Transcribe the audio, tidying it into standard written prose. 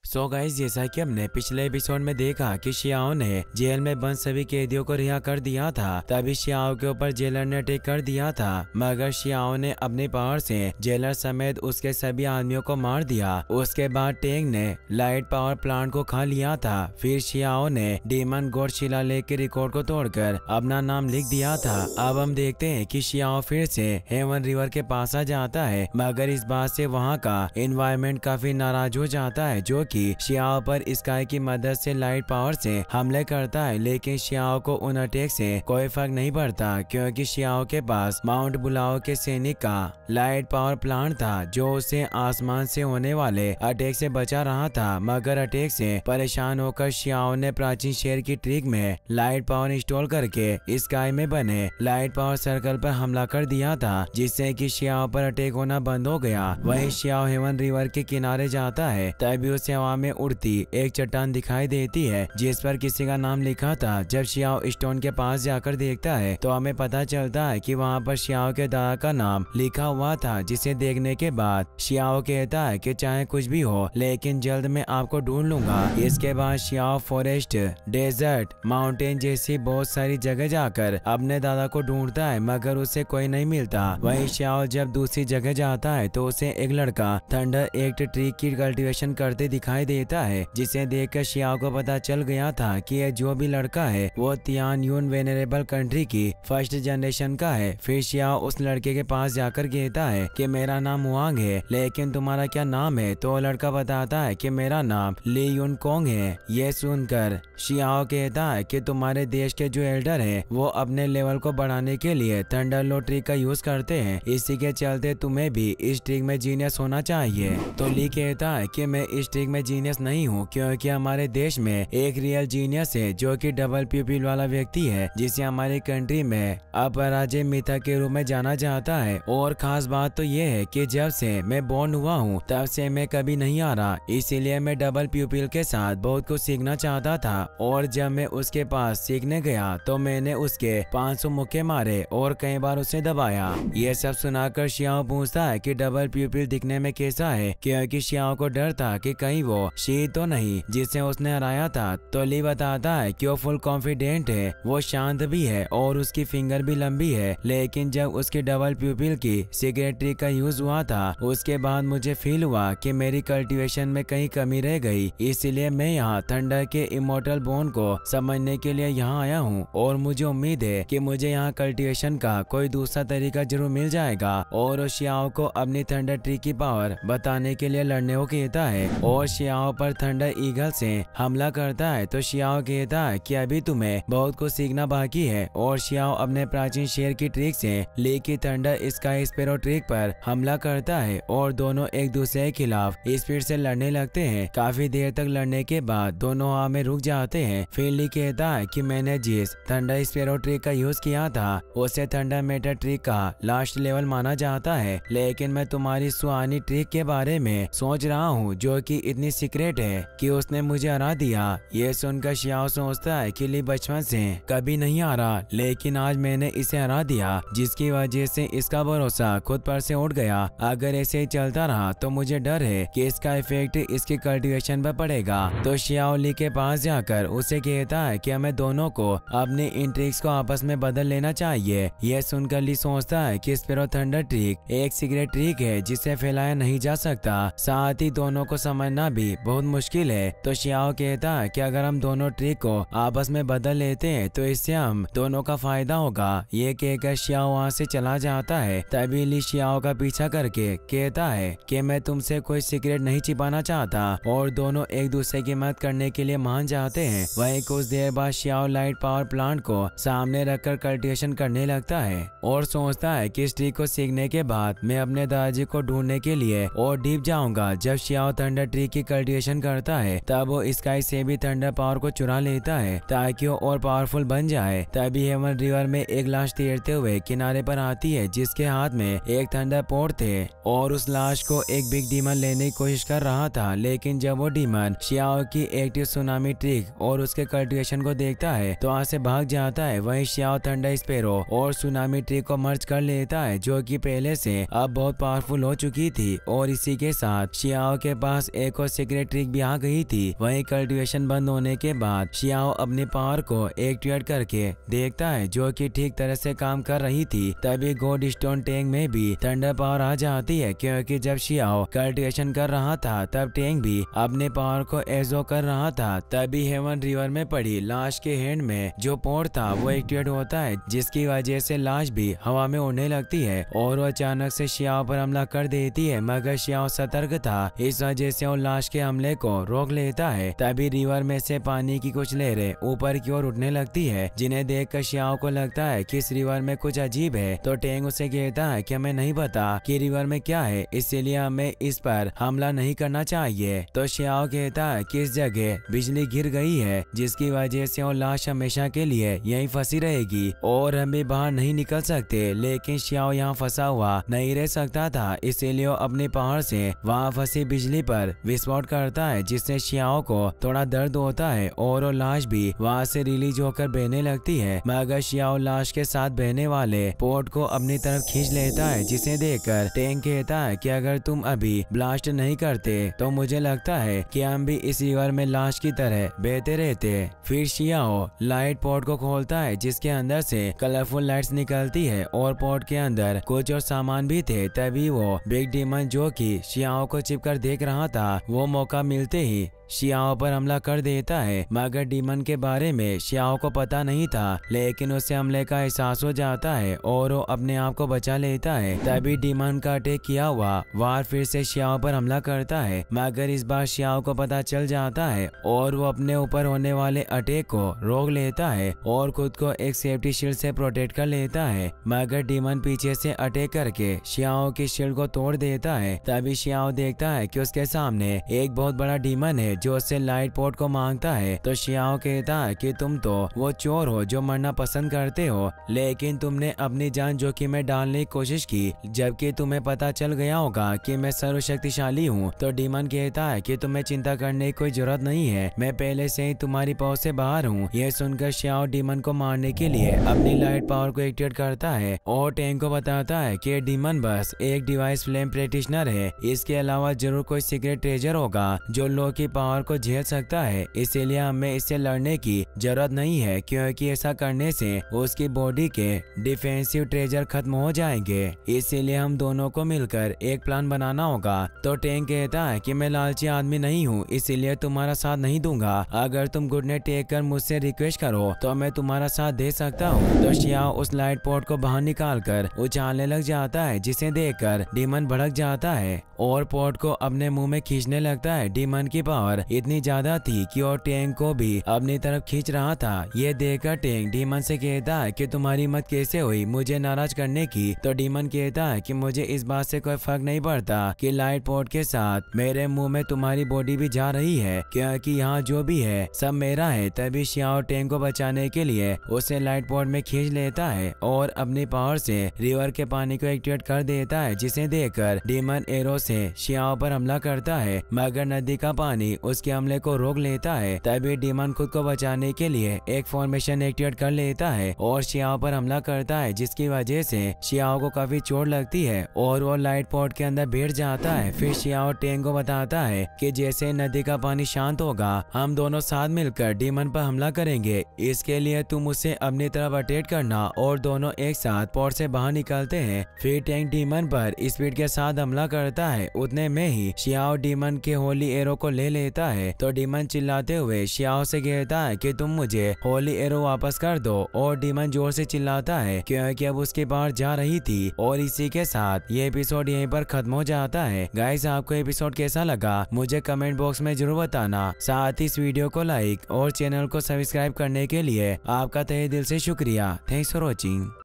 So guys, जैसा कि हमने पिछले एपिसोड में देखा कि शियाओ ने जेल में बंद सभी कैदियों को रिहा कर दिया था, तभी शियाओ के ऊपर जेलर ने अटैक कर दिया था। मगर शियाओ ने अपने पावर से जेलर समेत उसके सभी आदमियों को मार दिया। उसके बाद टेंग ने लाइट पावर प्लांट को खा लिया था। फिर शियाओ ने डीमन गॉड शिलालेख के रिकॉर्ड को तोड़कर अपना नाम लिख दिया था। अब हम देखते हैं कि शियाओ फिर से हेवन रिवर के पास आ जाता है, मगर इस बात से वहाँ का एनवायरनमेंट काफी नाराज हो जाता है, जो कि शियाओ पर स्काई की मदद से लाइट पावर से हमले करता है। लेकिन शियाओ को उन अटैक से कोई फर्क नहीं पड़ता, क्योंकि शियाओ के पास माउंट बुलाओ के सैनिक का लाइट पावर प्लांट था, जो उसे आसमान से होने वाले अटैक से बचा रहा था। मगर अटैक से परेशान होकर शियाओ ने प्राचीन शेर की ट्रिक में लाइट पावर इंस्टॉल करके स्काई में बने लाइट पावर सर्कल पर हमला कर दिया था, जिससे कि शियाओ पर अटैक होना बंद हो गया। वहीं शियाओ हेवन रिवर के किनारे जाता है, तभी उसे हवा में उड़ती एक चट्टान दिखाई देती है जिस पर किसी का नाम लिखा था। जब शियाओ स्टोन के पास जाकर देखता है तो हमें पता चलता है कि वहाँ पर शियाओ के दादा का नाम लिखा हुआ था, जिसे देखने के बाद शियाओ कहता है कि चाहे कुछ भी हो, लेकिन जल्द मैं आपको ढूंढ लूंगा। इसके बाद शियाओ फॉरेस्ट, डेजर्ट, माउंटेन जैसी बहुत सारी जगह जाकर अपने दादा को ढूंढता है, मगर उसे कोई नहीं मिलता। वहीं शियाओ जब दूसरी जगह जाता है तो उसे एक लड़का थंडर एक्ट ट्री की कल्टीवेशन करते दिखाई देता है, जिसे देखकर शियाओ को पता चल गया था कि यह जो भी लड़का है वो तियान यून वेनेरेबल कंट्री की फर्स्ट जनरेशन का है। फिर शियाओ उस लड़के के पास जाकर कहता है कि मेरा नाम हुआंग है, लेकिन तुम्हारा क्या नाम है? तो लड़का बताता है कि मेरा नाम ली यून कोंग है। ये सुनकर शियाओ कहता है कि तुम्हारे देश के जो एल्डर है वो अपने लेवल को बढ़ाने के लिए थंडर लो ट्रिक का यूज करते हैं, इसी के चलते तुम्हें भी इस ट्रिक में जीनियस होना चाहिए। तो ली कहता है कि मैं इस ट्रिक में जीनियस नहीं हूँ, क्योंकि हमारे देश में एक रियल जीनियस है जो कि डबल प्यूपिल वाला व्यक्ति है, जिसे हमारी कंट्री में अपराजय मिथा के रूप में जाना जाता है। और खास बात तो ये है कि जब से मैं बोर्न हुआ हूँ तब से मैं कभी नहीं आ रहा, इसीलिए मैं डबल प्यूपिल के साथ बहुत कुछ सीखना चाहता था। और जब मैं उसके पास सीखने गया तो मैंने उसके 500 मुक्के मारे और कई बार उसे दबाया। ये सब सुनाकर शियाओ पूछता है कि डबल प्यूपिल दिखने में कैसा है, क्योंकि शियाओ को डर था कि कहीं वो शी तो नहीं जिसे उसने हराया था। तो ली बताता है कि वो फुल कॉन्फिडेंट है, वो शांत भी है और उसकी फिंगर भी लंबी है। लेकिन जब उसकी डबल प्यूपिल की सीक्रेट ट्रिक का यूज हुआ था, उसके बाद मुझे फील हुआ कि मेरी कल्टीवेशन में कहीं कमी रह गई, इसलिए मैं यहाँ थंडर के इमोर्टल बोन को समझने के लिए यहाँ आया हूँ। और मुझे उम्मीद है कि मुझे यहाँ कल्टीवेशन का कोई दूसरा तरीका जरूर मिल जाएगा। और शियाओ को अपनी थंडर ट्री की पावर बताने के लिए लड़ने को कहता है और शियाओ पर थंडर ईगल से हमला करता है। तो शियाओ कहता है कि अभी तुम्हें बहुत कुछ सीखना बाकी है। और शियाओ अपने प्राचीन शेर की ट्रिक से ली की थंडर स्काई स्पैरो ट्रिक पर हमला करता है और दोनों एक दूसरे के खिलाफ स्पीड से लड़ने लगते हैं। काफी देर तक लड़ने के बाद दोनों हवा में रुक जाते हैं। फिर ली कहता है कि मैंने जिस थंडर स्पैरो ट्रिक का यूज किया था उसे थंडर मेटर ट्रिक का लास्ट लेवल माना जाता है, लेकिन मैं तुम्हारी सुहानी ट्रिक के बारे में सोच रहा हूँ जो कि इतनी सीक्रेट है कि उसने मुझे हरा दिया। ये सुनकर शियाओ सोचता है कि ली बचपन से कभी नहीं हारा, लेकिन आज मैंने इसे हरा दिया, जिसकी वजह से इसका भरोसा खुद पर से उठ गया। अगर ऐसे ही चलता रहा तो मुझे डर है कि इसका इफेक्ट इसकी कल्टीवेशन पर पड़ेगा। तो शियाओ ली के पास जाकर उसे कहता है कि हमें दोनों को अपने इन ट्रिक्स को आपस में बदल लेना चाहिए। यह सुनकर ली सोचता है कि स्पैरो थंडर ट्रिक एक सीक्रेट ट्रिक है जिसे फैलाया नहीं जा सकता, साथ ही दोनों को समझना भी बहुत मुश्किल है। तो शियाओ कहता है कि अगर हम दोनों ट्रिक को आपस में बदल लेते हैं तो इससे हम दोनों का फायदा होगा। ये कहकर शियाओ वहाँ से चला जाता है। तभी ली शियाओ का पीछा करके कहता है कि मैं तुमसे कोई सीक्रेट नहीं छिपाना चाहता। और दोनों एक दूसरे की मदद करने के लिए मान जाते हैं। वहीं कुछ देर बाद शियाओ लाइट पावर प्लांट को सामने रखकर कल्टीवेशन करने लगता है और सोचता है कि इस ट्रिक को सीखने के बाद मैं अपने दादाजी को ढूंढने के लिए और डीप जाऊंगा। जब शियाओ थंडर ट्री की कल्टीवेशन करता है तब वो स्काई से भी थंडर पावर को चुरा लेता है ताकि वो और पावरफुल बन जाए। तभी हेवन रिवर में एक लाश तैरते हुए किनारे पर आती है, जिसके हाथ में एक थंडर पोर्ट थे और उस लाश को एक बिग डीमन लेने की कोशिश कर रहा था। लेकिन जब वो डीमन शियाओ की एक्टिव सुनामी ट्रिक और उसके कल्टीवेशन को देखता है तो वहाँ से भाग जाता है। वहीं शियाओ थंडर स्पैरो और सुनामी ट्रिक को मर्ज कर लेता है, जो कि पहले से अब बहुत पावरफुल हो चुकी थी। और इसी के साथ शियाओ के पास एक और सीक्रेट ट्रिक भी आ गई थी। वहीं कल्टीवेशन बंद होने के बाद शियाओ अपने पावर को एक्टिवेट करके देखता है जो कि ठीक तरह से काम कर रही थी। तभी गोड स्टोन टैंक में भी थंडर पावर आ जाती है, क्योंकि जब शियाओ कल्टीवेशन कर रहा था तब टैंक भी अपने पावर को एब्जॉर्ब कर रहा था। तभी हेवन रिवर में पड़ी लाश के हैंड में जो पोर्ट था वो एक्टिवेट होता है, जिसकी वजह से लाश भी हवा में उड़ने लगती है और वो अचानक से शियाओ पर हमला कर देती है। मगर शियाओ सतर्क था, इस वजह से वो लाश के हमले को रोक लेता है। तभी रिवर में से पानी की कुछ लहरें ऊपर की ओर उठने लगती है, जिन्हें देखकर शियाओ को लगता है कि इस रिवर में कुछ अजीब है। तो टैंक उसे कहता है कि हमें नहीं पता कि रिवर में क्या है, इसीलिए हमें इस पर हमला नहीं करना चाहिए। तो शियाओ कहता है कि इस जगह बिजली गिर गई है, जिसकी वजह से वो लाश हमेशा के लिए यहीं फंसी रहेगी और हम भी बाहर नहीं निकल सकते। लेकिन शियाओ यहाँ फंसा हुआ नहीं रह सकता था, इसीलिए वो अपने पावर से वहाँ फंसी बिजली पर विस्फोट करता है, जिससे शियाओ को थोड़ा दर्द होता है और वो लाश भी वहाँ से रिलीज होकर बहने लगती है। मगर शियाओ लाश के साथ बहने वाले पोर्ट को अपनी तरफ खींच लेता है, जिसे देखकर टैंक कहता है कि अगर तुम अभी ब्लास्ट नहीं करते तो मुझे लगता है कि हम भी इस रिवर में लाश की तरह बहते रहते। फिर शियाओ लाइट पोर्ट को खोलता है, जिसके अंदर से कलरफुल लाइट्स निकलती है और पोर्ट के अंदर कुछ और सामान भी थे। तभी वो बिग डीमन जो कि शियाओ को छिपकर देख रहा था, वो मौका मिलते ही शियाओ पर हमला कर देता है। मगर डीमन के बारे में शियाओ को पता नहीं था, लेकिन उसे हमले का एहसास हो जाता है और वो अपने आप को बचा लेता है। तभी डीमन का अटैक किया हुआ वार फिर से शियाओ पर हमला करता है, मगर इस बार शियाओ को पता चल जाता है और वो अपने ऊपर होने वाले अटैक को रोक लेता है और खुद को एक सेफ्टी शील्ड से प्रोटेक्ट कर लेता है। मगर डीमन पीछे से अटैक करके शियाओ की शील्ड को तोड़ देता है। तभी शियाओ देखता है कि उसके सामने एक बहुत बड़ा डीमन है जो उससे लाइट पोर्ट को मांगता है। तो शियाओ कहता है कि तुम तो वो चोर हो जो मरना पसंद करते हो, लेकिन तुमने अपनी जान जोखिम में डालने की कोशिश की, जबकि तुम्हें पता चल गया होगा कि मैं सर्वशक्तिशाली हूँ। तो डीमन कहता है कि तुम्हें चिंता करने की कोई जरूरत नहीं है, मैं पहले से ही तुम्हारी पहुंच से बाहर हूँ। यह सुनकर शियाओ डीमन को मारने के लिए अपनी लाइट पावर को एक्टिवेट करता है और टैंक को बताता है कि डीमन बस एक डिवाइस फ्लेम प्रैक्टिशनर है, इसके अलावा जरूर कोई सीक्रेट ट्रेजर होगा जो लो की पावर को झेल सकता है, इसीलिए हमें इससे लड़ने की जरूरत नहीं है, क्योंकि ऐसा करने से उसकी बॉडी के डिफेंसिव ट्रेजर खत्म हो जाएंगे। इसीलिए हम दोनों को मिलकर एक प्लान बनाना होगा। तो टैंक कहता है कि मैं लालची आदमी नहीं हूँ, इसीलिए तुम्हारा साथ नहीं दूंगा। अगर तुम गुड नाइट टेक कर मुझसे रिक्वेस्ट करो तो मैं तुम्हारा साथ दे सकता हूँ। तो शियाओ उस लाइट पोर्ट को बाहर निकाल कर उछालने लग जाता है, जिसे देखकर डीमन भड़क जाता है और पोर्ट को अपने मुंह में खींचने लगता है। डीमन की पावर इतनी ज्यादा थी कि वो टैंक को भी अपनी तरफ खींच रहा था। ये देखकर टैंक डीमन से कहता है कि तुम्हारी हिम्मत कैसे हुई मुझे नाराज करने की। तो डीमन कहता है कि मुझे इस बात से कोई फर्क नहीं पड़ता कि लाइट पोर्ट के साथ मेरे मुंह में तुम्हारी बॉडी भी जा रही है, क्योंकि यहाँ जो भी है सब मेरा है। तभी शियाओ टैंक को बचाने के लिए उसे लाइट पोर्ट में खींच लेता है और अपनी पावर से रिवर के पानी को एक्टिवेट कर देता है, जिसे देखकर डीमन एरो से शियाओ पर हमला करता है, मगर नदी का पानी उसके हमले को रोक लेता है। तभी डीमन खुद को बचाने के लिए एक फॉर्मेशन एक्टिवेट कर लेता है और शियाओ पर हमला करता है, जिसकी वजह से शियाओ को काफी चोट लगती है और वो लाइट पोर्ट के अंदर बैठ जाता है। फिर शियाओ टैंक को बताता है कि जैसे नदी का पानी शांत होगा हम दोनों साथ मिलकर डीमन पर हमला करेंगे, इसके लिए तुम उसे अपनी तरफ अटैक करना। और दोनों एक साथ पोर्ट से बाहर निकलते हैं। फिर टैंक डीमन पर स्पीड के साथ हमला करता है, उतने में ही शियाओ डीमन के होली एरो को ले लेता है। तो डीमन चिल्लाते हुए शियाओ से कहता है कि तुम मुझे होली एरो वापस कर दो, और डीमन जोर से चिल्लाता है क्योंकि अब उसके बाहर जा रही थी। और इसी के साथ ये एपिसोड यहीं पर खत्म हो जाता है। गाइस, आपको एपिसोड कैसा लगा मुझे कमेंट बॉक्स में जरूर बताना। साथ ही इस वीडियो को लाइक और चैनल को सब्सक्राइब करने के लिए आपका तहे दिल से शुक्रिया। Thanks for watching.